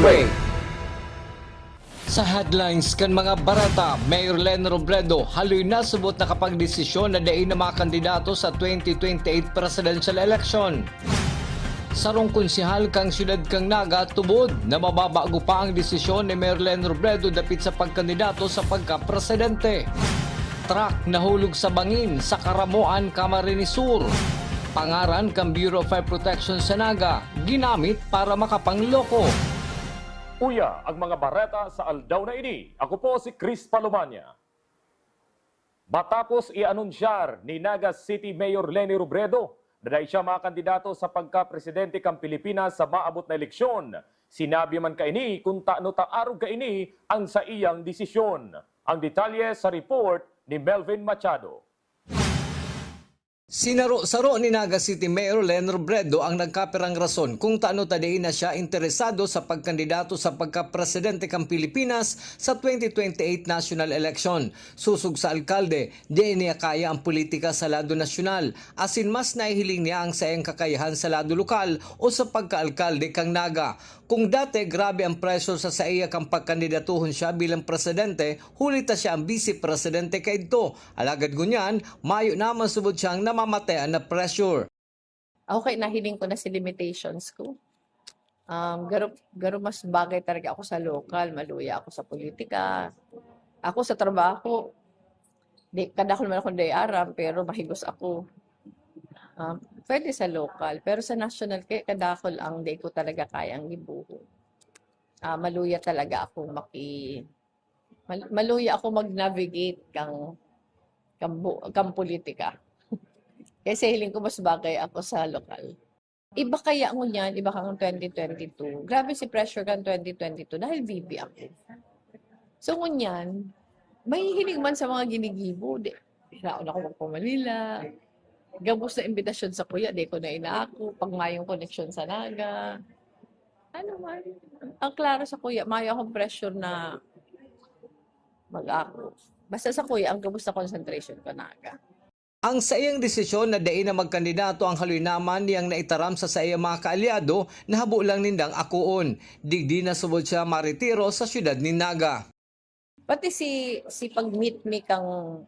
Newsbreak! Sa headlines kan mga barata, Mayor Leni Robredo haloy na subot na kapagdesisyon na dain na mga kandidato sa 2028 presidential election. Sarong konsihal kang siyudad kang Naga tubod na mababago pa ang desisyon ni Mayor Leni Robredo dapit sa pagkandidato sa pagka-presidente. Truck nahulog sa bangin sa Karamoan, Camarines Sur. Pangaran kang Bureau of Fire Protection sa Naga, ginamit para makapangloko. Uya ang mga bareta sa aldaw na ini. Ako po si Chris Palomania. Matapos i-anunsyar ni Naga City Mayor Leni Robredo na dahil siya mga kandidato sa pagka-presidente kang Pilipinas sa maabot na eleksyon, sinabi man kaini kung taano-taarog kaini ang sa iyang desisyon. Ang detalye sa report ni Melvin Machado. Sinaro-saro ni Naga City Mayor Leni Robredo ang nagkapirang rason kung taano tadiin na siya interesado sa pagkandidato sa pagka-presidente kang Pilipinas sa 2028 national election. Susug sa alkalde, di niya kaya ang politika sa lado nasyonal. Asin mas nahihiling niya ang sayang kakayahan sa lado lokal o sa pagka-alkalde kang Naga. Kung dati grabe ang pressure sa iya kang pagkandidatuhon siya bilang presidente, hulita siya ang vice-presidente kaidto. Alagad gunyan, mayo naman subod siyang namamatayan na pressure. Okay, nahiling ko na si limitations ko. Garo mas bagay talaga ako sa local, maluya ako sa politika. Ako sa trabaho, kadako naman ako day aram, pero mahigos ako. Pwede sa local, pero sa national, kadakol ang day ko talaga kayang ibuho. Maluya talaga ako maluya ako mag-navigate kang politika. Kasi hiling ko mas bagay ako sa lokal. Iba kaya mo niyan, iba kang 2022. Grabe si pressure kang 2022 dahil VP ako. So ngunyan, may hiling man sa mga ginigibo. Hiraon ako magpamalila. Gabos na imbitasyon sa kuya, di ko na inaako. Pag mayong connection sa Naga. Ano man. Ang klaro sa kuya, mayo akong pressure na mag-ako. Basta sa kuya, ang gabos na concentration ko Naga. Ang sa iyang desisyon na dain na magkandidato ang haloy naman niyang naitaram sa iyang mga kaalyado na habo lang nindang akuon. Digdi na subod siya maritiro sa siyudad ni Naga. Pati si pag-meet me kang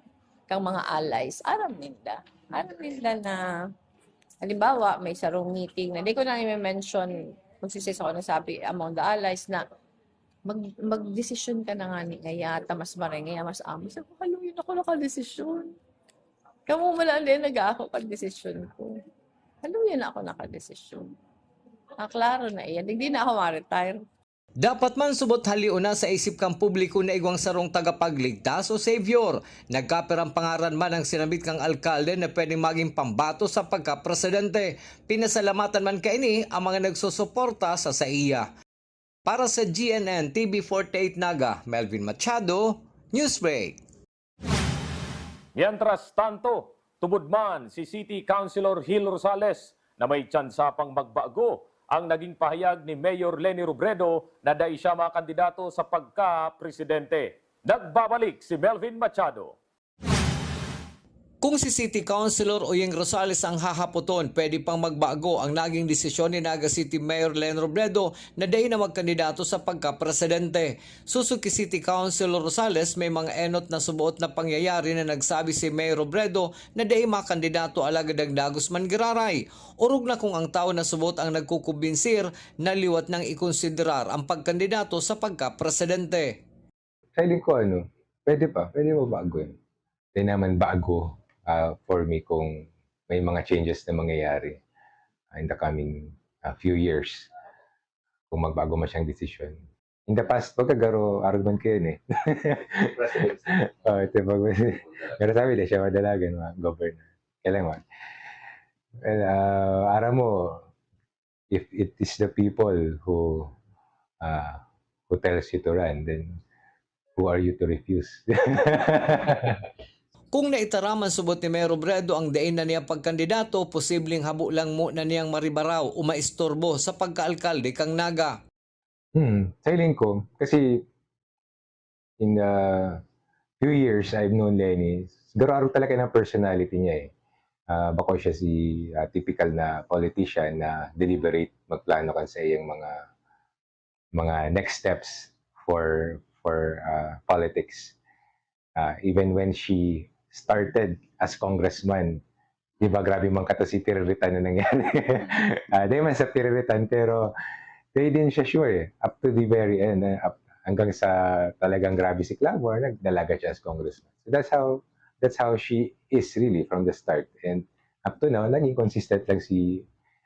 mga allies, aram nila. Aram nila na, halimbawa, may sarong meeting na, hindi ko na i-mention, magsisis ako na sabi among the allies na, mag-desisyon ka na nga ni Ngayata, mas maringay, mas amos. Ako, haluin ako nakadesisyon. Kamu wala din nag-ako kag-desisyon ko. Haluin ako nakadesisyon. Klaro na iyan. Hindi na ako ma-retire. Dapat man subot haliuna sa isip kang publiko na igwang sarong tagapagligtas o savior. Nagkapirang pangaran man ang sinabit kang alkalde na pwedeng maging pambato sa pagka-presidente. Pinasalamatan man kaini ang mga nagsusuporta sa iya. Para sa GNN TV48 Naga, Melvin Machado, Newsbreak. Mientras tanto, tubod man si City Councilor Gil Rosales na may tsansa pang magbago ang naging pahayag ni Mayor Leni Robredo na dahil siya mga kandidato sa pagka-presidente. Nagbabalik si Melvin Machado. Kung si City Councilor Oyeng Rosales ang hahapoton, pwede pang magbago ang naging desisyon ni Naga City Mayor Leni Robredo na dahi na magkandidato sa pagka-presidente. Susuki City Councilor Rosales may mga enot na subuot na pangyayari na nagsabi si Mayor Robredo na dahi makandidato alagad ang Dagos man giraray. Urog na kung ang tao na subuot ang nagkukubinsir na liwat ng ikonsiderar ang pagkandidato sa pagka-presidente. Feeling ko pwede mabago yun. Hindi naman bago. For me kung may mga changes na mangyayari in the coming few years kung magbago man siyang desisyon. In the past, pagkagaro, arugman ko yun eh. Pero sabi na siya madalagan, mga governor. Kailangan. Well, aram mo, if it is the people who tells you to run, then who are you to refuse? Kung naitaraman subot ni Mayor Robredo ang dain na niyang pagkandidato, posibleng habo lang mo na niyang maribaraw o maistorbo sa pagkaalkalde kang Naga. Feeling ko, kasi in the few years I've known Leni, siguro talaga ng personality niya eh. Bako siya si typical na politician na deliberate, magplano kan sa iyang mga mga next steps for politics. Even when she started as congressman, di ba grabe man kata si tiriritan na nangyari. Di man sa tiriritan, pero di din siya sure up to the very end, hanggang sa talagang grabe si Clavor, nagdalaga siya as congressman. So that's how she is really from the start. And up to now, naging consistent lang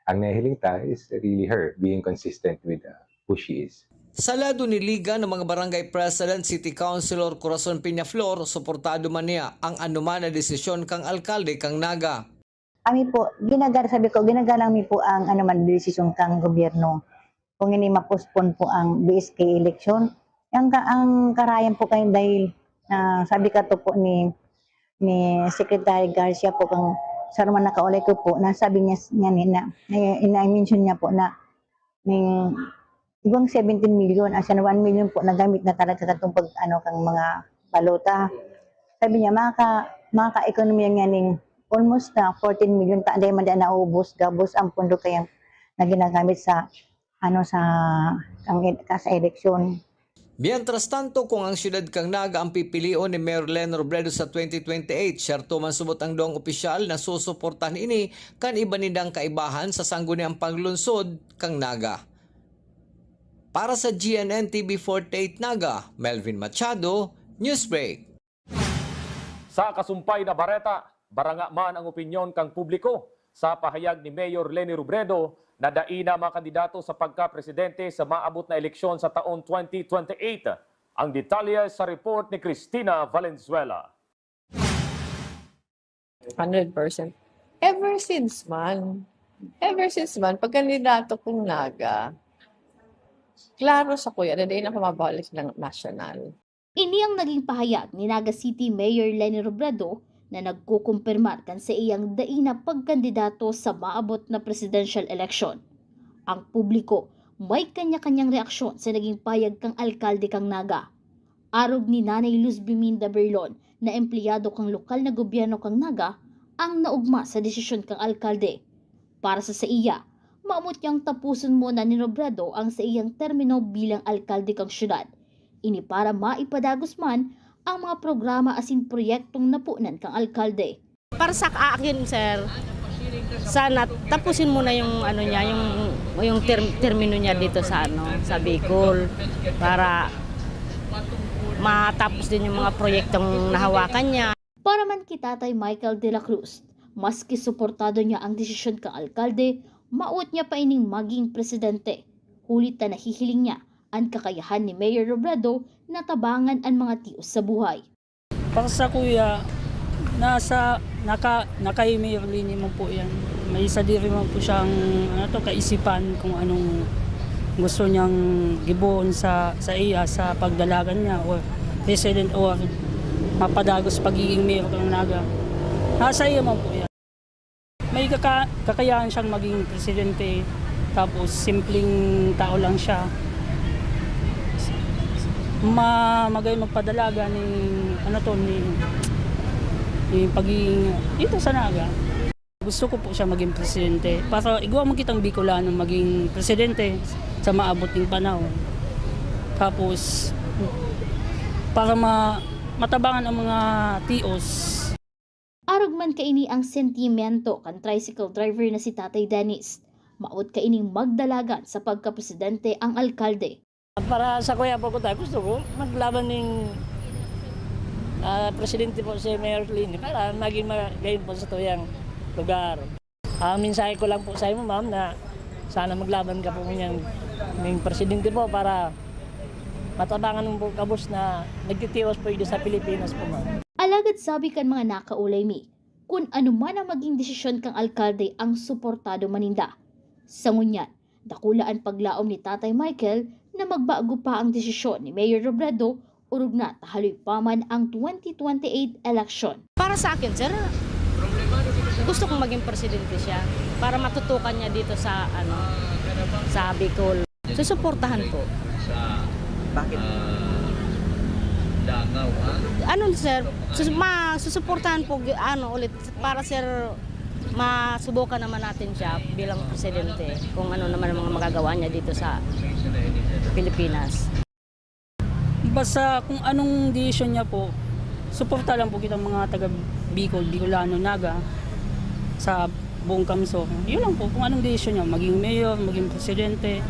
ang nahiling ta is really her being consistent with who she is. Sa lado ni Liga ng mga barangay president, city councilor Corazon Peñaflor, suportado man niya ang anuman na desisyon kang alkalde kang Naga. Kami po, ginagalang mi po ang anuman desisyon kang gobyerno. Kung hindi ma-postpone po ang BSK election, ang karayan po kayo dahil sabi ka to po ni Secretary Garcia po kang sarman nakaulay ko po, nasabi niya na ina-mention niya po na ibang 17 million, asa na 1 million po nagamit na talaga katong kang mga balota. Sabi niya, maka-ekonomiya nga ning almost na 14 million ta day man naubos gabos ang pondo kayang na ginagamit sa sa eleksyon. Mientras tanto, kung ang siyudad kang Naga ang pipilion ni Mayor Leni Robredo sa 2028, syerto man subot ang duwang opisyal na susuportahan ini kan iba nidang kaibahan sa sangguniang paglunsod kang Naga. Para sa GNN TV 48 Naga, Melvin Machado, Newsbreak. Sa kasumpay na bareta, baranga man ang opinyon kang publiko sa pahayag ni Mayor Leni Robredo na daina mga kandidato sa pagka-presidente sa maabot na eleksyon sa taon 2028. Ang detalye sa report ni Cristina Valenzuela. 100%. Ever since man, pag kandidato kong Naga, klaro sa kuya na di na pumabalik ng national. Ini ang naging pahayag ni Naga City Mayor Leni Robredo na nagkukumpirmar kan sa iyang daina pagkandidato sa maabot na presidential election. Ang publiko may kanya-kanyang reaksyon sa naging pahayag kang alkalde kang Naga. Arog ni Nanay Luz Biminda Berlon na empleyado kang lokal na gobyerno kang Naga ang naugma sa desisyon kang alkalde. Para sa iya, maamot niyang tapusin muna ni Robredo ang sa iyang termino bilang alkalde kang syudad. Ini para maipadagos man ang mga programa asin proyektong napunan kang alkalde. Para sa akin, sir, sana tapusin mo na yung yung termino niya dito sa Bicol para matapos din yung mga proyektong nahawakan niya. Para man kay Tatay Michael de la Cruz, maski suportado niya ang desisyon kang alkalde, maut niya pa ining maging presidente. Hulit na nahihiling niya ang kakayahan ni Mayor Robredo na tabangan ang mga tios sa buhay. Para sa kuya, naka-Mayor Leni mo po yan. May isa din mo po siyang kaisipan kung anong gusto niyang gibuon sa iya sa pagdalagan niya or president or mapadagos pagiging mayor ng Naga. Nasa iyo mo po yan. May kakayahan siyang maging presidente, tapos simpleng tao lang siya. Magpadalaga ni pagiging dito sa Naga. Gusto ko po siya maging presidente para igawa mo kitang Bicolano maging presidente sa maabot ng panahon. Tapos para matabangan ang mga tios. Arog man kaini ang sentimento kan tricycle driver na si Tatay Dennis. Maot kaining magdalagan sa pagka-presidente ang alkalde. Para sa kuya po ko tayo, gusto ko maglaban ng presidente po si Mayor Leni para maging magayon po sa tuyang lugar. Mensahe ko lang po sa inyo, ma'am, na sana maglaban ka po ng presidente po para matabangan po kabus na nagtitiwas po sa Pilipinas po, ma'am. Alagad sabi kan mga nakaulay mi, kung ano man ang maging desisyon kang alkalde ang suportado maninda. Sa ngunyan, dakulaan paglaom ni Tatay Michael na magbago pa ang desisyon ni Mayor Robredo urog na tahaloy pa man ang 2028 election. Para sa akin, sir, gusto kong maging presidente siya para matutukan niya dito sa Bicol. Susuportahan po. Bakit? Sir, susuportahan po ulit para sir masubukan naman natin siya bilang presidente kung ano naman ang mga magagawa niya dito sa Pilipinas. Basta kung anong desisyon niya po, suporta lang po kitang mga taga Bicol, Bicolano, Naga sa buong Kamso. Yun lang po, kung anong desisyon niya, maging mayor, maging presidente.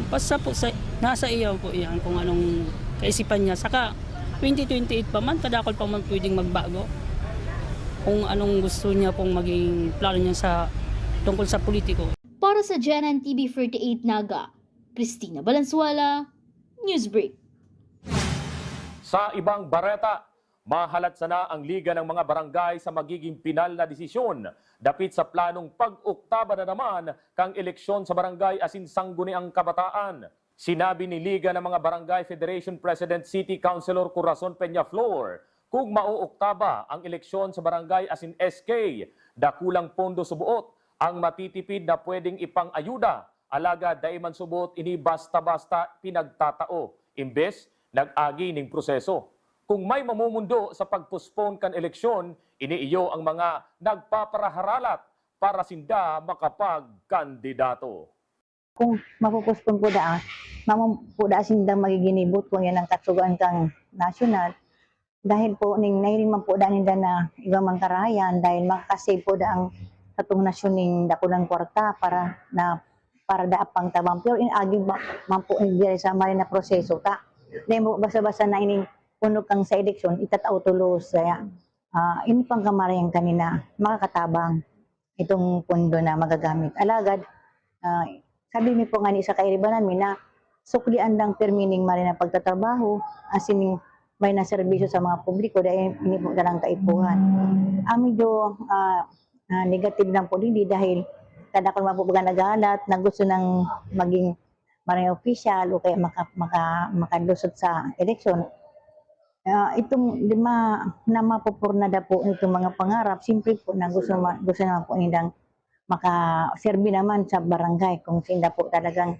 Basta po, nasa iyo po yan kung anong kaisipan niya. Saka 2028 pa man, kadakol pa man pwedeng magbago. Kung anong gusto niya pong maging plano niya tungkol sa politiko. Para sa GNN TV 48 Naga, Cristina Valenzuela, Newsbreak. Sa ibang bareta, mahalatsa na ang Liga ng mga Barangay sa magiging pinal na desisyon dapit sa planong pag-uktaba na naman kang eleksyon sa barangay asin sangguniang kabataan. Sinabi ni Liga ng mga Barangay Federation President City Councilor Corazon Peñaflor, kung mauuktaba ang eleksyon sa barangay asin SK, dakulang pondo subuot ang matitipid na pwedeng ipang-ayuda, alaga daiman subuot ini basta-basta pinagtatao, imbes nag-agi ning proseso. Kung may mamumundo sa pagpospone kan eleksyon, iniiyo ang mga nagpaparaharalat para sinda makapagkandidato. Kung mapupuspon po po sindang magiginibot kung yan ang katsugan kang nasyonal, dahil po nairin man po ninda na ibang mang karayan, dahil makasave po ang katong nasyon ning dakulang kwarta para daapang tabang. Pero inagi man po sa mali na proseso ta. Dahil mo basa-basa na ining puno kang sa eleksyon, itatao tulos. Kaya ini pang kamarayang kanina, makakatabang itong pondo na magagamit. Alagad, sabi mi po nga ni sa kairibanan mi na suklian lang permining mali na pagtatrabaho, asin may na serbisyo sa mga publiko dahil ini po dalang kaipuhan. Medyo negative lang po din dahil kada kung mapupugan nagalat na gusto ng maging maraming official o kaya makalusot sa eleksyon. Itong na mapupurnada po itong mga pangarap, simple po na gusto naman po nilang makaserbi naman sa barangay kung sinda po talagang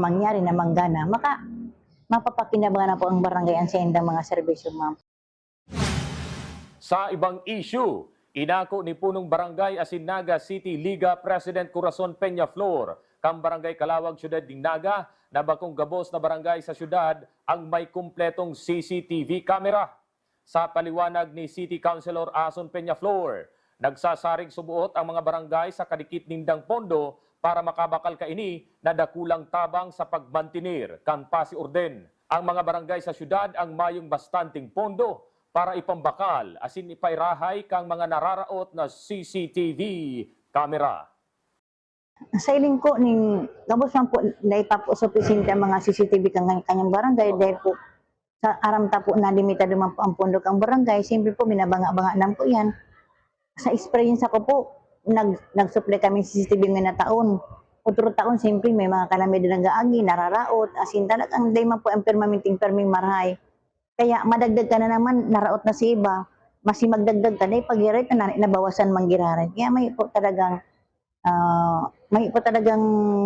mangyari na manggana. Mapapakinabangan na po ang barangay ang sa mga serbisyo, ma'am. Sa ibang issue, inako ni punong barangay asin Naga City Liga President Corazon Peñaflor kang barangay Kalawag Syudad ng Naga na bakong gabos na barangay sa syudad ang may kumpletong CCTV camera. Sa paliwanag ni City Councilor Ason Peñaflor, nagsasaring subuot ang mga barangay sa kadikit nindang pondo para makabakal kaini na dakulang tabang sa pagmantinir kan pasi orden. Ang mga barangay sa syudad ang mayong bastanting pondo para ipambakal asin ipairahay kang mga nararaot na CCTV camera. Sa iling ko, gabos lang po na ipapo sa presinta mga CCTV kanyang barangay dahil po sa aramta po na limitado man po ang pondo kang barangay, simple po binabanga-banga lang po yan. Sa experience ko po, nag-supply kami CCTV na taon. Otro taon, simple may mga kalamidad ng gaagi, nararaot, asin talagang day man po ang perming marahay. Kaya madagdag ka na naman, naraot na si iba, masi magdagdag ka na, pag-irit na nabawasan manggiraran. Kaya may po talagang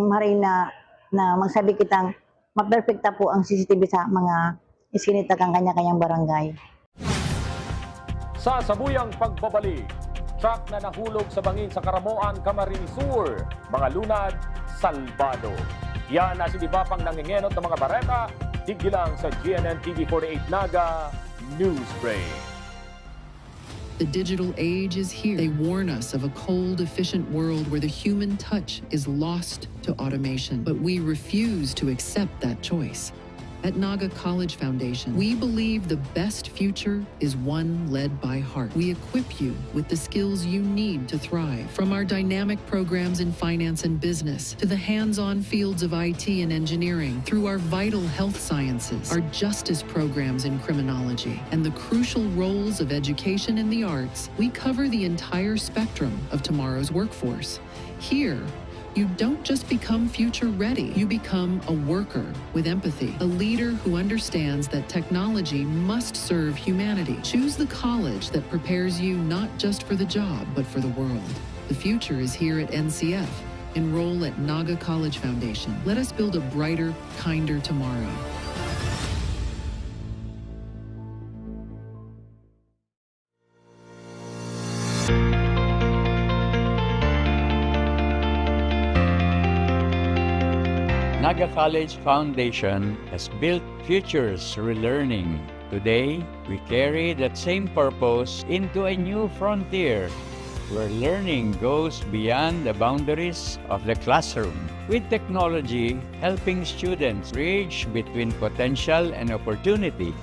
maray na magsabi kitang maperfecta po ang CCTV sa mga iskinita kang kanya-kanyang barangay. Sa sabuyang pagbabalik, truck na nahulog sa bangin sa Karamoan, Camarines Sur, mga lunad, salbado. Yan na sinibapang nangingenot ng mga bareta, tigilang sa GNN TV 48 Naga Newsbreak. The digital age is here. They warn us of a cold, efficient world where the human touch is lost to automation. But we refuse to accept that choice. At Naga College Foundation, we believe the best future is one led by heart. We equip you with the skills you need to thrive. From our dynamic programs in finance and business, to the hands-on fields of IT and engineering, through our vital health sciences, our justice programs in criminology, and the crucial roles of education in the arts, we cover the entire spectrum of tomorrow's workforce. Here, you don't just become future ready, you become a worker with empathy, a leader who understands that technology must serve humanity. Choose the college that prepares you not just for the job, but for the world. The future is here at NCF. Enroll at Naga College Foundation. Let us build a brighter, kinder tomorrow. Naga College Foundation has built futures through learning. Today, we carry that same purpose into a new frontier, where learning goes beyond the boundaries of the classroom, with technology helping students bridge between potential and opportunity.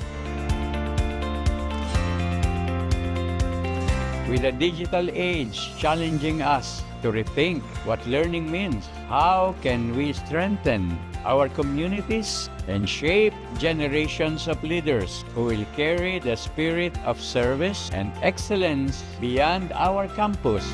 With the digital age challenging us to rethink what learning means, how can we strengthen our communities and shape generations of leaders who will carry the spirit of service and excellence beyond our campus?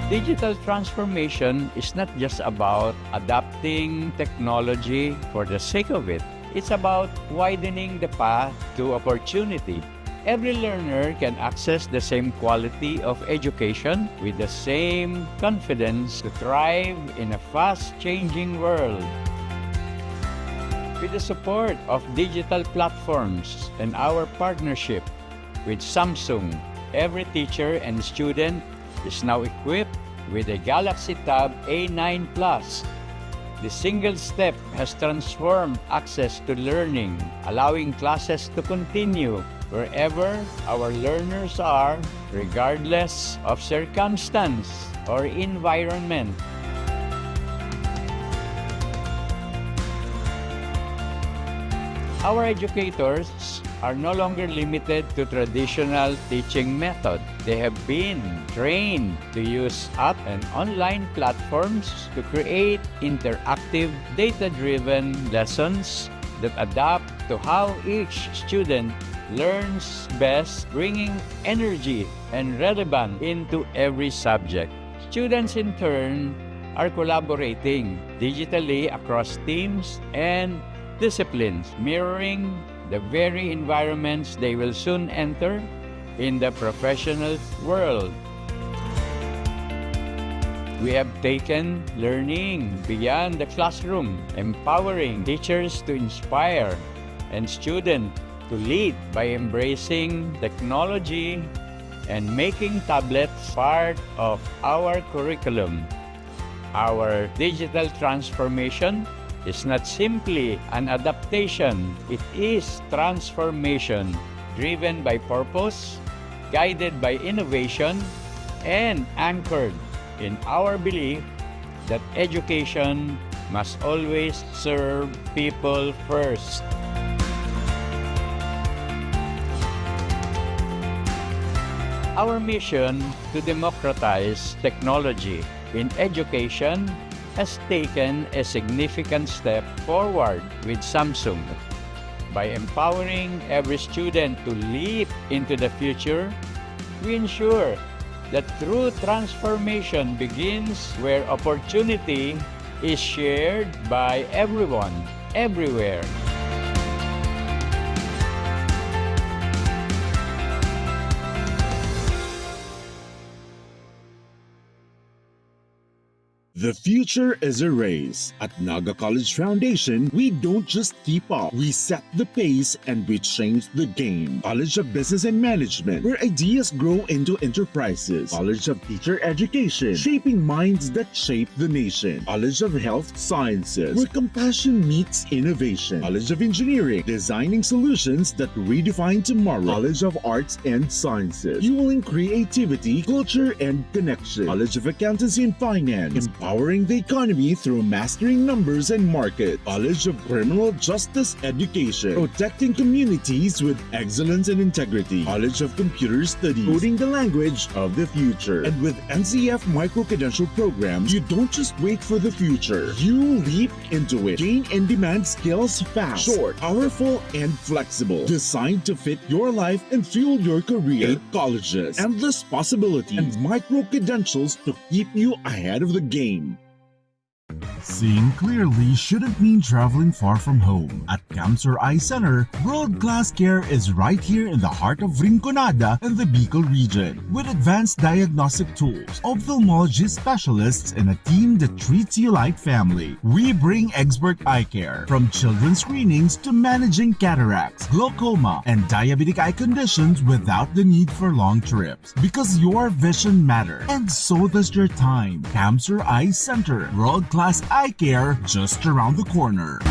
Digital transformation is not just about adapting technology for the sake of it. It's about widening the path to opportunity. Every learner can access the same quality of education with the same confidence to thrive in a fast-changing world. With the support of digital platforms and our partnership with Samsung, every teacher and student is now equipped with a Galaxy Tab A9 Plus. The single step has transformed access to learning, allowing classes to continue wherever our learners are, regardless of circumstance or environment. Our educators are no longer limited to traditional teaching method. They have been trained to use app and online platforms to create interactive, data-driven lessons that adapt to how each student learns best, bringing energy and relevance into every subject. Students, in turn, are collaborating digitally across teams and disciplines, mirroring the very environments they will soon enter in the professional world. We have taken learning beyond the classroom, empowering teachers to inspire and students to lead by embracing technology and making tablets part of our curriculum. Our digital transformation is not simply an adaptation, it is transformation driven by purpose, guided by innovation, and anchored in our belief that education must always serve people first. Our mission to democratize technology in education has taken a significant step forward with Samsung. By empowering every student to leap into the future, we ensure that true transformation begins where opportunity is shared by everyone, everywhere. The future is a race. At Naga College Foundation, we don't just keep up, we set the pace and we change the game. College of Business and Management, where ideas grow into enterprises. College of Teacher Education, shaping minds that shape the nation. College of Health Sciences, where compassion meets innovation. College of Engineering, designing solutions that redefine tomorrow. College of Arts and Sciences, fueling creativity, culture, and connection. College of Accountancy and Finance, empowering the economy through mastering numbers and markets. College of Criminal Justice Education, protecting communities with excellence and integrity. College of Computer Studies, coding the language of the future. And with NCF micro-credential programs, you don't just wait for the future, you leap into it. Gain and demand skills fast, short, powerful, and flexible. Designed to fit your life and fuel your career. 8 colleges, endless possibilities, and micro-credentials to keep you ahead of the game. Seeing clearly shouldn't mean traveling far from home. At Camsur Eye Center, world-class care is right here in the heart of Rinconada and the Bicol region. With advanced diagnostic tools, ophthalmology specialists, and a team that treats you like family, we bring expert eye care. From children's screenings to managing cataracts, glaucoma, and diabetic eye conditions without the need for long trips. Because your vision matters, and so does your time. Camsur Eye Center, world-class eye care just around the corner.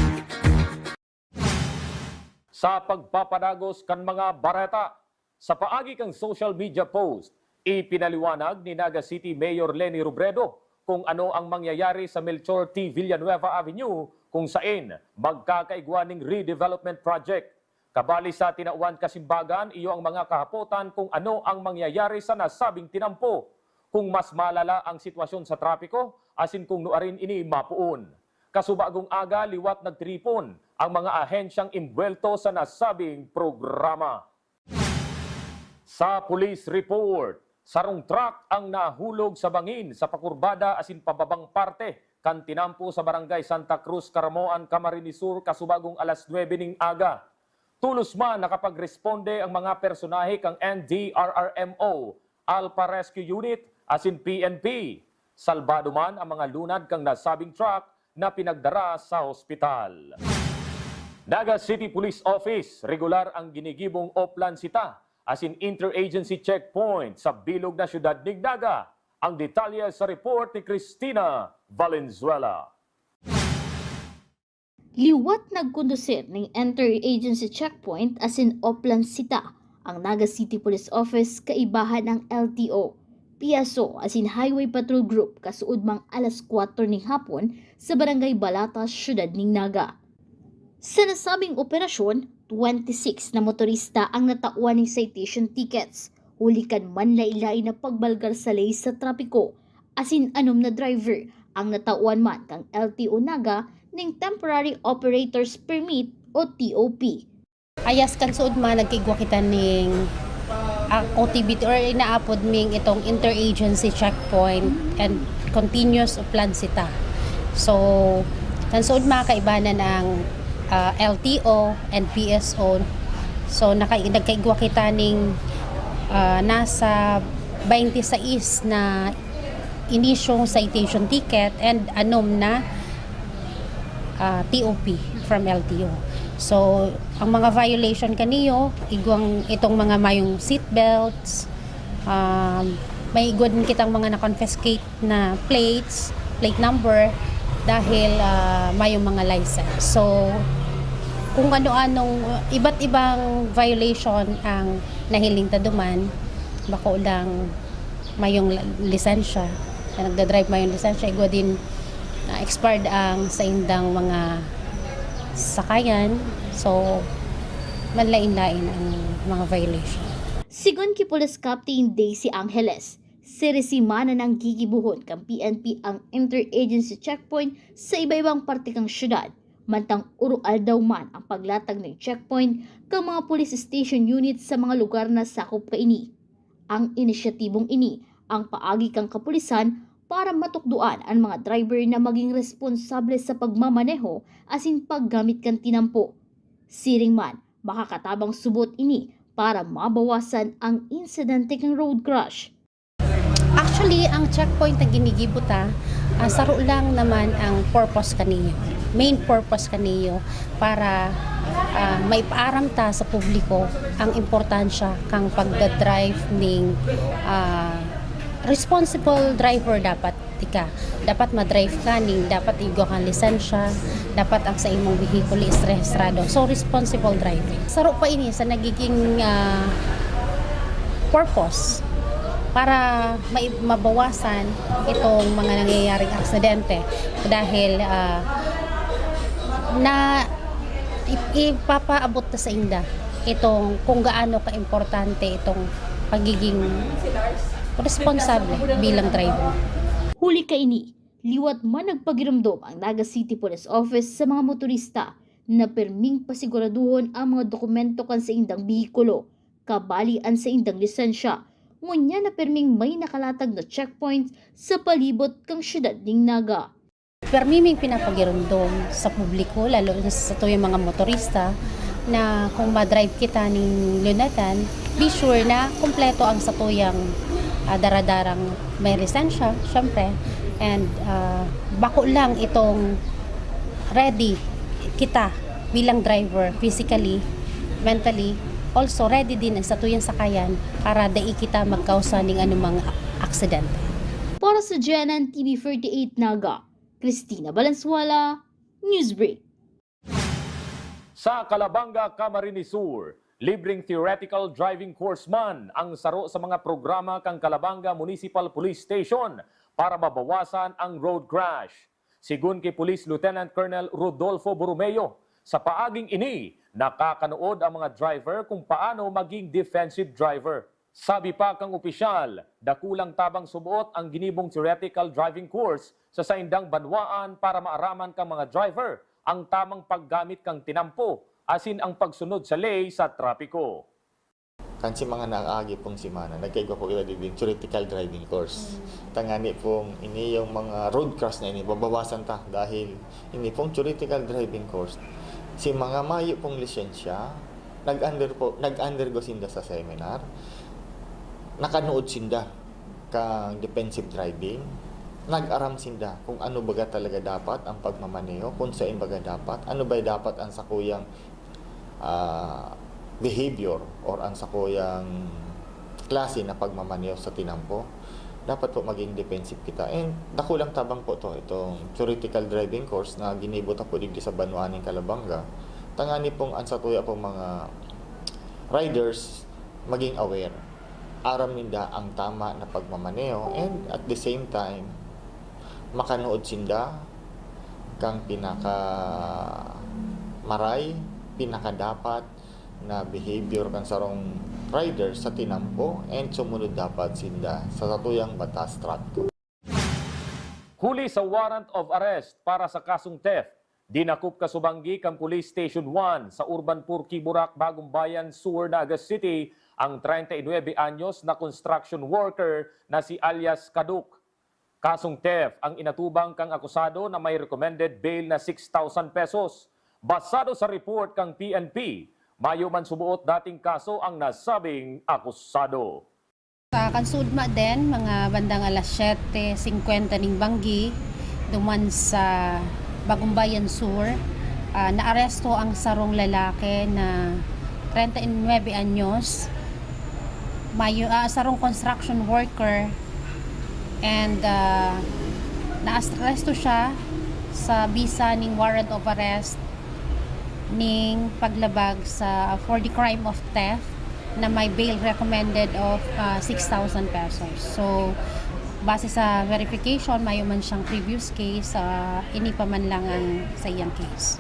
Sa pagpapadagos kan mga bareta, sa paagi kang social media post, ipinaliwanag ni Naga City Mayor Leni Robredo kung ano ang mangyayari sa Melchor T. Villanueva Avenue kung saan magkakaigwaning redevelopment project. Kabali sa tinauan kasimbagan, iyo ang mga kahapotan kung ano ang mangyayari sa nasabing tinampo. Kung mas malala ang sitwasyon sa trapiko, asin kung nuarin ini mapuon. Kasubagong aga, liwat nagtripon ang mga ahensyang imbwelto sa nasabing programa. Sa police report, sarong truck ang nahulog sa bangin sa pakurbada asin pababang parte kan tinampo sa barangay Santa Cruz, Caramoan, Camarines Sur, kasubagong alas 9 ning aga. Tulos man nakapagresponde ang mga personahe kang NDRRMO, Alpha Rescue Unit, asin PNP. Salbado man ang mga lunad kang nasabing truck na pinagdara sa hospital. Naga City Police Office, regular ang ginigibong Oplan Sita, asin interagency checkpoint sa bilog na syudad ng Naga. Ang detalye sa report ni Cristina Valenzuela. Liwat nagkondusir ng interagency checkpoint asin Oplan Sita ang Naga City Police Office kaibahan ng LTO, PSO asin Highway Patrol Group kasuod mang alas 4 ning hapon sa Barangay Balatas, syudad ning Naga. Sa nasabing operasyon, 26 na motorista ang natauan ng citation tickets, hulikan man laylay na pagbalgar sa lay sa trapiko, asin 6 na driver ang natauan man kang LTO Naga ng Temporary Operators Permit o TOP. Ayas kan suod man nagkigwa kita ning OTBT or inaapod ming itong interagency checkpoint and continuous Oplan Sita. So, kan suod makaibanan ng LTO and PSO. So, nagkaigwa kita ning nasa 26 na inisyong citation ticket and 6 na TOP from LTO. So, ang mga violation kaniyo, igwang itong mga mayong seatbelts, may igwa din kitang mga na-confiscate na plate number dahil mayong mga license. So, kung ano-anong iba't ibang violation ang nahiling taduman, bako lang mayong lisensya, na nagdadrive mayong lisensya, igwa din expired ang sa indang mga sakayan. So, manlain-lain ang mga violation. Sigon ki Police Captain Daisy Angeles, siresimana ng gigibuhon kang PNP ang interagency checkpoint sa iba-ibang parte kang syudad. Mantang urual daw man ang paglatag ng checkpoint kang mga police station units sa mga lugar na sakop kaini. Ang inisyatibong ini ang paagi kang kapulisan para matukduan ang mga driver na maging responsable sa pagmamaneho asin paggamit kan tinampo. Siring man, makakatabang subot ini para mabawasan ang insidente ng road crash. Actually, ang checkpoint na ginigibuta, saro lang naman ang purpose kaniyo. Main purpose kaniyo para maipaaram ta sa publiko ang importansya kang pagdadrive ning responsible driver dapat tika. Dapat madrive ka ning dapat igwa kang lisensya, dapat ang sa imong vehicle is rehistrado. So responsible driving. Saro pa ini sa nagiging purpose para mabawasan itong mga nangyayaring aksidente dahil na ipapaabot na sa inda itong kung gaano ka-importante itong pagiging responsable bilang driver. Huli ka ini, liwat man nagpagiramdom ang Naga City Police Office sa mga motorista na perming pasiguraduhon ang mga dokumento kan sa indang bihikulo, kabalian sa indang lisensya, ngunya na perming may nakalatag na checkpoint sa palibot kang syudad ning Naga. Permiming pinapagiramdom sa publiko, lalo na sa tuyong mga motorista, na kung ma-drive kita ning lunatan, be sure na kumpleto ang satuyang daradarang may lisensya, syempre, and bako lang itong ready kita bilang driver, physically, mentally, also ready din ang satuyang sakayan para dai kita magkausa ning anumang aksidente. Para sa GNN TV 38 Naga, Cristina Valenzuela, Newsbreak. Sa Calabanga, Camarines Sur, libreng theoretical driving course man ang saro sa mga programa kang Calabanga Municipal Police Station para mabawasan ang road crash. Sigun kay Police Lieutenant Colonel Rodolfo Borromeo, sa paaging ini, nakakanood ang mga driver kung paano maging defensive driver. Sabi pa kang opisyal, dakulang tabang subuot ang ginibong theoretical driving course sa saindang banwaan para maaraman kang mga driver ang tamang paggamit kang tinampo, asin ang pagsunod sa ley sa trapiko. Kansi mga naagi pong simana, nagkaiba po ila din theoretical driving course. Tangani pong ini yung mga road crash na ini, babawasan ta dahil ini pong theoretical driving course. Si mga mayo pong lisensya, nag-undergo sinda sa seminar, nakanood sinda kang defensive driving, nag-aram sinda kung ano baga talaga dapat ang pagmamaneho, kung saan baga dapat, ano ba dapat ang sakuyang behavior or ang sakuyang klase na pagmamaneho sa tinampo. Dapat po maging defensive kita. And dakulang tabang po to, itong theoretical driving course na ginibot po digdi sa Banwaan ng Calabanga. Tangani pong ang satuya pong mga riders maging aware. Aram ninda ang tama na pagmamaneho and at the same time makanood sinda kang pinaka maray, pinaka dapat na behavior kan sarong rider sa tinampo and sumunod dapat sinda sa satuyang batas trapiko. Huli sa warrant of arrest para sa kasong theft, dinakop kasubanggi kang Police Station 1 sa Urban Purki, Burak, Bagong Bayan, Sur, Naga City ang 39 anyos na construction worker na si alias Kaduk. Kasong theft ang inatubang kang akusado na may recommended bail na 6,000 pesos. Basado sa report kang PNP, mayo man subuot dating kaso ang nasabing akusado. Sa kansudma din, mga bandang alas 7:50 ning banggi, duman sa Bagong Bayan Sur, naaresto ang sarong lalaki na 39 anyos, sarong construction worker, and naaresto siya sa bisa ning warrant of arrest ning paglabag sa for the crime of theft na may bail recommended of 6,000 pesos. So, base sa verification, mayo man siyang previous case, ini pa man lang ang sa iyang case.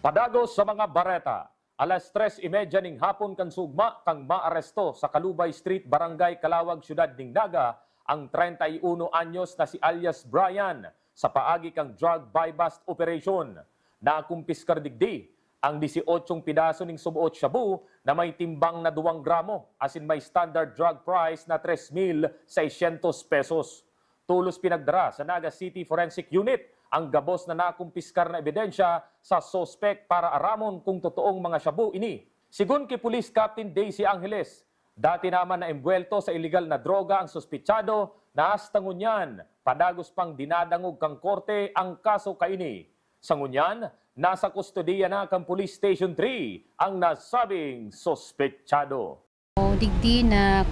Padagos sa mga bareta, alas 3:30 ning hapon kan sugma kang maaresto sa Kalubay Street, Barangay Kalawag, Syudad ning Naga ang 31 anyos na si alias Brian sa paagi kang drug buy-bust operation. Nakumpiskar digdi ang 18 pidaso ning subuot shabu na may timbang na 2 gramo asin may standard drug price na 3,600 pesos. Tulos pinagdara sa Naga City Forensic Unit ang gabos na nakumpiskar na ebidensya sa suspect para aramon kung totoong mga shabu ini. Sigun kay Police Captain Daisy Angeles, dati naman na embwelto sa illegal na droga ang suspitsado na hasta ngunyan, padagos pang dinadangog kang korte ang kaso kaini. Sa ngunyan, nasa kustodiya na kang Police Station 3 ang nasabing suspetsado. Digdi na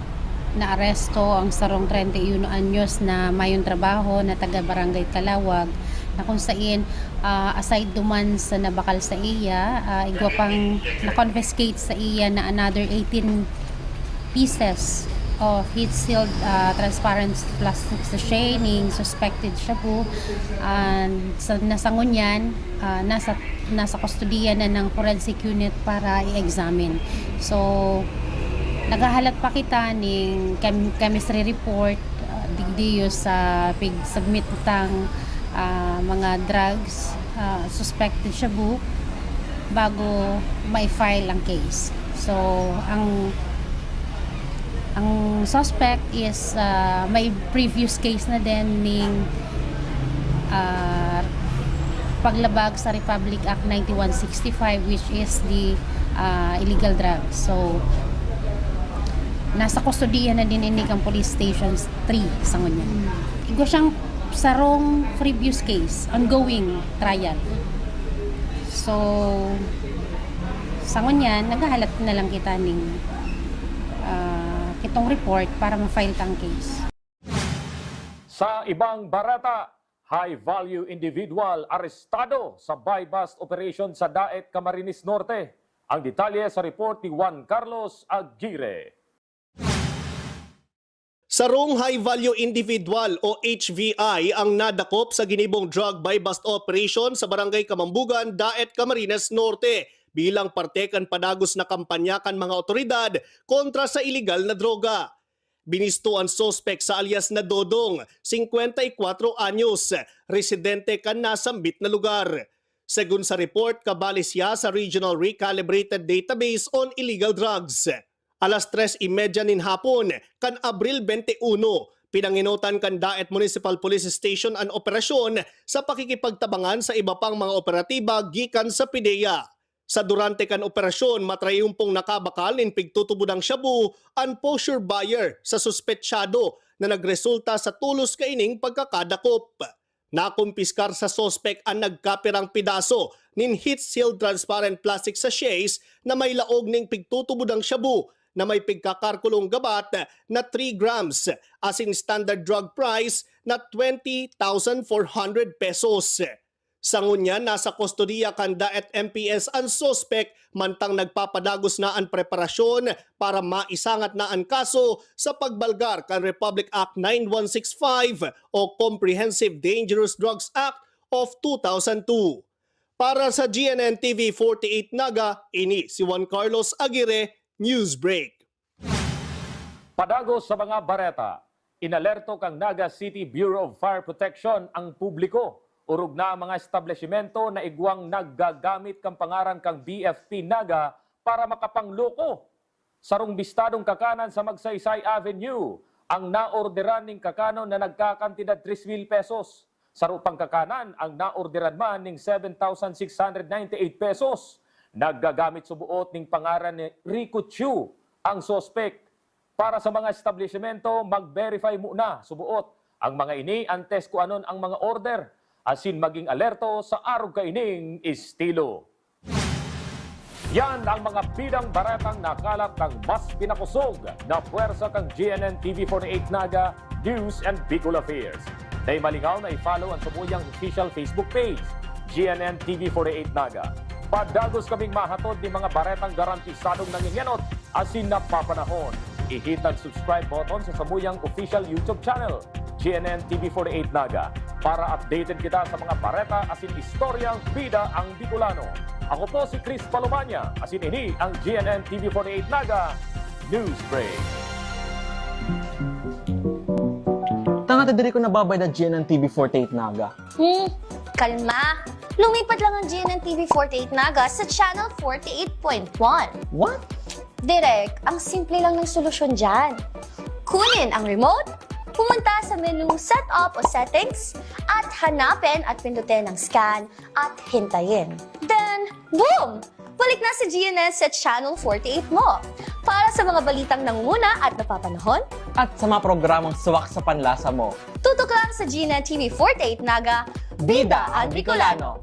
naaresto ang sarong 31 anyos na mayong trabaho na taga Barangay Kalawag na kung saan aside duman sa nabakal sa iya, igwa pang na-confiscate sa iya na another 18 pieces of heat-sealed transparent plastic sachet ning suspected shabu. Sa nasangunyan, nasa kustodiya na ng forensic unit para i-examine. So, nagahalat pa kita ning chemistry report digdiyo sa pig-submit tang mga drugs suspected shabu bago ma-file ang case. So, ang suspect is may previous case na din ning paglabag sa Republic Act 9165 which is the illegal drugs. So, nasa kustodiya na din ini kang Police Station 3 sa ngunyan. Igwa siyang sarong previous case, ongoing trial. So, sa ngunyan, naghahalat na lang kita ning itong report para ma-file tang case. Sa ibang barata, high-value individual arestado sa buy-bust operation sa Daet, Camarines Norte. Ang detalye sa report ni Juan Carlos Aguirre. Sarong high-value individual o HVI ang nadakop sa ginibong drug buy-bust operation sa Barangay Kamambugan, Daet, Camarines Norte bilang parte kan padagos na kampanya kan mga otoridad kontra sa iligal na droga. Binisto ang sospek sa alias na Dodong, 54 anyos, residente kan nasambit na lugar. Segun sa report, kabali siya sa Regional Recalibrated Database on Illegal Drugs. Alas 3:30 nin hapon, kan Abril 21, pinanginutan kan Daet Municipal Police Station ang operasyon sa pakikipagtabangan sa iba pang mga operatiba gikan sa PIDEA. Sa durante kan operasyon, matrayumpong nakabakal in pigtutubudang shabu ang posture buyer sa suspetsyado na nagresulta sa tulos kaining pagkakadakop. Nakumpiskar sa sospek ang nagkapirang pidaso nin heat-sealed transparent plastic sachets na may laog ning pigtutubudang shabu na may pigkakarkulong gabat na 3 grams as in standard drug price na 20,400 pesos. Sa ngunya, nasa kustodiya kan Daet MPS ang sospek mantang nagpapadagos na ang preparasyon para maisangat na ang kaso sa pagbalgar kan Republic Act 9165 o Comprehensive Dangerous Drugs Act of 2002. Para sa GNN TV 48 Naga, ini si Juan Carlos Aguirre, Newsbreak. Padagos sa mga bareta, inalerto kang Naga City Bureau of Fire Protection ang publiko. Urog na ang mga establishmento na igwang naggagamit kang pangaran kang BFP Naga para makapangloko. Sarong bistadong kakanan sa Magsaysay Avenue, ang naorderan ning kakanon na nagkakantidad 3,000 pesos. Sarupang kakanan, ang naorderan man ning 7,698 pesos. Naggagamit subuot ning pangaran ni Rico Chu, ang sospek. Para sa mga establishmento, mag-verify muna subuot. Ang mga ini, antes ko anon ang mga order. Asin maging alerto sa araw kaining estilo. Yan ang mga bidang baratang nakalap ng mas pinakusog na puwersa kang GNN TV48 Naga News and Bicol Affairs. Dahil malingaw na i-follow ang sumuyang official Facebook page, GNN TV48 Naga. Padagos kaming mahatod ni mga baretang garantisadong nangingenot asin napapanahon. I-hit ang subscribe button sa samuyang official YouTube channel, GNN TV48 Naga, para updated kita sa mga bareta asin istoryang bida ang Bicolano. Ako po si Chris Palomanya, asin ini ang GNN TV48 Naga Newsbreak. Tanga diri ko nababay na GNN TV48 Naga. Kalma! Lumipat lang ang GNN TV48 Naga sa channel 48.1. What? Direk, ang simple lang ng solusyon dyan. Kunin ang remote, pumunta sa menu Setup o Settings, at hanapin at pindutin ang scan at hintayin. Then, boom! Balik na sa GNN sa channel 48 mo. Para sa mga balitang nanguna at napapanahon, at sa mga programang suwak sa panlasa mo. Tutok lang sa GNN TV48 Naga, Bida ang Bicolano.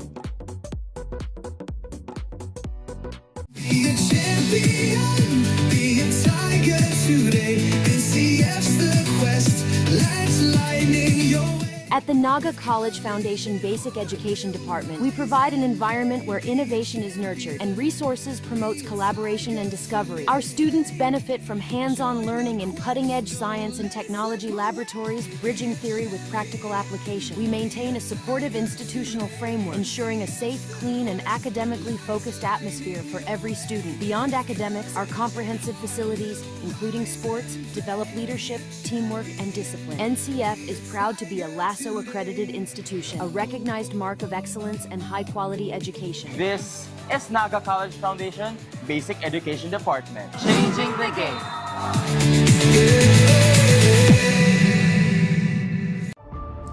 Be a champion, be a tiger today. NCF's the quest, lights lighting your way. At the Naga College Foundation Basic Education Department, we provide an environment where innovation is nurtured and resources promotes collaboration and discovery. Our students benefit from hands-on learning in cutting-edge science and technology laboratories, bridging theory with practical application. We maintain a supportive institutional framework, ensuring a safe, clean, and academically focused atmosphere for every student. Beyond academics, our comprehensive facilities, including sports, develop leadership, teamwork, and discipline. NCF is proud to be a LASO-accredited institution, a recognized mark of excellence and high-quality education. This is Naga College Foundation Basic Education Department. Changing the game.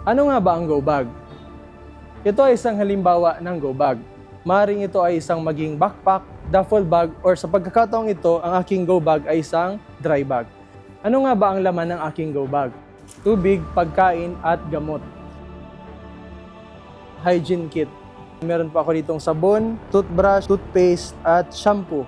Ano nga ba ang go bag? Ito ay isang halimbawa ng go bag. Maring ito ay isang maging backpack, duffel bag, or sa pagkakataong ito, ang aking go bag ay isang dry bag. Ano nga ba ang laman ng aking go bag? Tubig, pagkain, at gamot. Hygiene kit. Meron pa ako ditong sabon, toothbrush, toothpaste, at shampoo.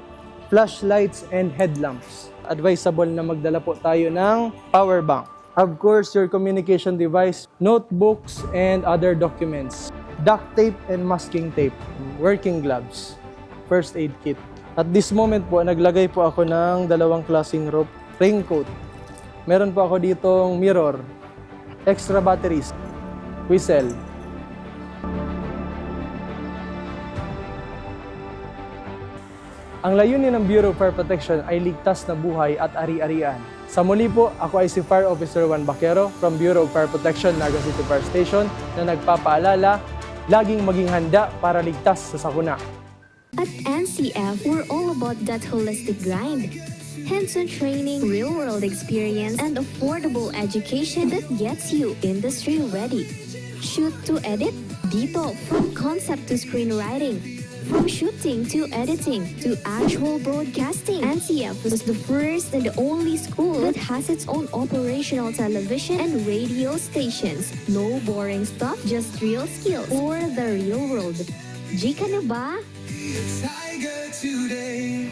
Flashlights and headlamps. Advisable na magdala po tayo ng power bank. Of course, your communication device, notebooks, and other documents. Duct tape and masking tape, working gloves, first aid kit. At this moment po, naglagay po ako ng 2 klaseng rope, raincoat. Meron po ako ditong mirror, extra batteries, whistle. Ang layunin ng Bureau of Fire Protection ay ligtas na buhay at ari-arian. Sa muli po, ako ay si Fire Officer Juan Baquero from Bureau of Fire Protection, Naga City Fire Station na nagpapaalala, laging maging handa para ligtas sa sakuna. At NCF, we're all about that holistic grind. Hands-on training, real-world experience, and affordable education that gets you industry ready. Shoot to edit? Dito, from concept to screenwriting. From shooting to editing to actual broadcasting, NCF was the first and the only school that has its own operational television and radio stations. No boring stuff, just real skills for the real world. G ka na ba? Tiger today.